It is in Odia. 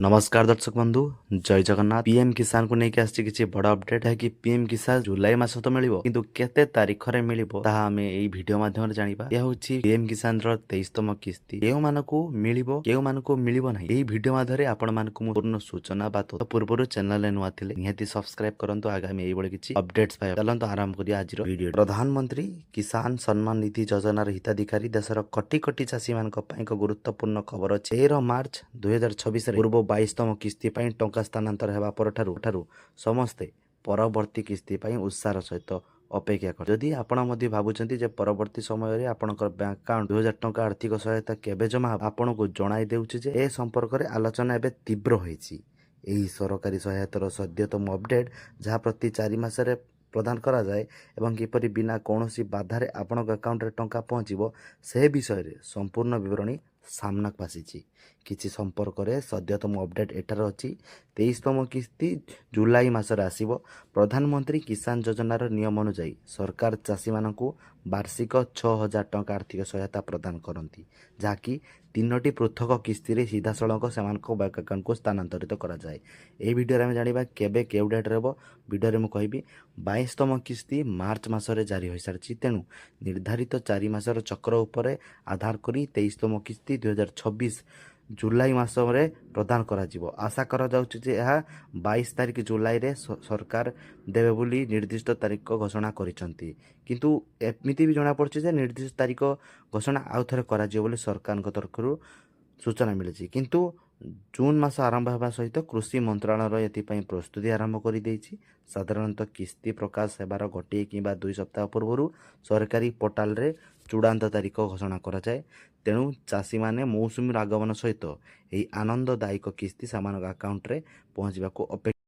नमस्कार दर्शक बंधु जय जगन्नाथ। पीएम किसान को लेकिन आसी किसी बड़ अपडेट है कि पीएम किसान जुलाई मास तो मिलिबो किंतु केते तारीख रे मिलिबो ताहा हमें एई वीडियो माध्यम जानिबा। यह होछि पीएम किसान रो 23तम किस्ती केउ मानको मिलिबो केउ मानको मिलिबो नाही। एई वीडियो माध्यम आपण मानको पूर्ण सूचना बा तथ्य पूर्वरु चैनल रे नुआ थिले निहाती सब्सक्राइब करंतु आगामी एई बळे किछि अपडेट्स पाय। चलंतु आरंभ करिया आज रो वीडियो। प्रधानमंत्री किसान सम्मान निधि योजना रो हिताधिकारी देशर कोटी कोटी चासी मानक पई एक गुरुत्वपूर्ण खबर अछि। 13 मार्च 2026 रे पूर्व 22तम किस्ती ପାଇଁ ଟଙ୍କା ସ୍ଥାନାନ୍ତର ହେବା ପରଠାରୁ ସମସ୍ତେ ପରବର୍ତ୍ତୀ କିସ୍ତି ପାଇଁ ଉତ୍ସାହର ସହିତ ଅପେକ୍ଷା କର। ଯଦି ଆପଣ ମଧ୍ୟ ଭାବୁଛନ୍ତି ଯେ ପରବର୍ତ୍ତୀ ସମୟରେ ଆପଣଙ୍କର ବ୍ୟାଙ୍କ ଆକାଉଣ୍ଟ 2000 ଟଙ୍କା ଆର୍ଥିକ ସହାୟତା କେବେ ଜମା ହେବ, ଆପଣଙ୍କୁ ଜଣାଇ ଦେଉଛି ଯେ ଏ ସମ୍ପର୍କରେ ଆଲୋଚନା ଏବେ ତୀବ୍ର ହୋଇଛି। ଏହି ସରକାରୀ ସହାୟତାର ସଦ୍ୟତମ ଅପଡେଟ୍ ଯାହା ପ୍ରତି 4 ମାସରେ ପ୍ରଦାନ କରାଯାଏ ଏବଂ କିପରି ବିନା କୌଣସି ବାଧାରେ ଆପଣଙ୍କ ଆକାଉଣ୍ଟରେ ଟଙ୍କା ପହଞ୍ଚିବ ସେ ବିଷୟରେ ସମ୍ପୂର୍ଣ୍ଣ ବିବରଣୀ ସାମ୍ନାକୁ ଆସିଛି। କିଛି ସମ୍ପର୍କରେ ସଦ୍ୟତମ ଅପଡେଟ୍ ଏଠାରେ ଅଛି। 23ତମ କିସ୍ତି ଜୁଲାଇ ମାସରେ ଆସିବ। ପ୍ରଧାନମନ୍ତ୍ରୀ କିଷାନ ଯୋଜନାର ନିୟମ ଅନୁଯାୟୀ ସରକାର ଚାଷୀମାନଙ୍କୁ ବାର୍ଷିକ 6000 ଟଙ୍କା ଆର୍ଥିକ ସହାୟତା ପ୍ରଦାନ କରନ୍ତି, ଯାହାକି 3ଟି ପୃଥକ କିସ୍ତିରେ ସିଧାସଳଖ ସେମାନଙ୍କ ବ୍ୟାଙ୍କ ଆକାଉଣ୍ଟକୁ ସ୍ଥାନାନ୍ତରିତ କରାଯାଏ। ଏହି ଭିଡ଼ିଓରେ ଆମେ ଜାଣିବା କେବେ କେଉଁ ଡେଟ୍ରେ ହେବ। ଭିଡ଼ିଓରେ ମୁଁ କହିବି 22ତମ କିସ୍ତି ମାର୍ଚ୍ଚ ମାସରେ ଜାରି ହୋଇସାରିଛି। ତେଣୁ ନିର୍ଦ୍ଧାରିତ 4 ମାସର ଚକ୍ର ଉପରେ ଆଧାର କରି 23ତମ କିସ୍ତି 2026 ଜୁଲାଇ ମାସରେ ପ୍ରଦାନ କରାଯିବ। ଆଶା କରାଯାଉଛି ଯେ ଏହା 22 ତାରିଖ ଜୁଲାଇରେ ସରକାର ଦେବେ ବୋଲି ନିର୍ଦ୍ଦିଷ୍ଟ ତାରିଖ ଘୋଷଣା କରିଛନ୍ତି। କିନ୍ତୁ ଏମିତି ବି ଜଣାପଡ଼ୁଛି ଯେ ନିର୍ଦ୍ଦିଷ୍ଟ ତାରିଖ ଘୋଷଣା ଆଉ ଥରେ କରାଯିବ ବୋଲି ସରକାରଙ୍କ ତରଫରୁ ସୂଚନା ମିଳିଛି। କିନ୍ତୁ ଜୁନ୍ ମାସ ଆରମ୍ଭ ହେବା ସହିତ କୃଷି ମନ୍ତ୍ରଣାଳୟ ଏଥିପାଇଁ ପ୍ରସ୍ତୁତି ଆରମ୍ଭ କରିଦେଇଛି। ସାଧାରଣତଃ କିସ୍ତି ପ୍ରକାଶ ହେବାର 1 କିମ୍ବା 2 ସପ୍ତାହ ପୂର୍ବରୁ ସରକାରୀ ପୋର୍ଟାଲରେ ଚୂଡ଼ାନ୍ତ ତାରିଖ ଘୋଷଣା କରାଯାଏ। ତେଣୁ ଚାଷୀମାନେ ମୌସୁମୀର ଆଗମନ ସହିତ ଏହି ଆନନ୍ଦଦାୟକ କିସ୍ତି ସେମାନଙ୍କ ଆକାଉଣ୍ଟରେ ପହଞ୍ଚିବାକୁ ଅପେକ୍ଷା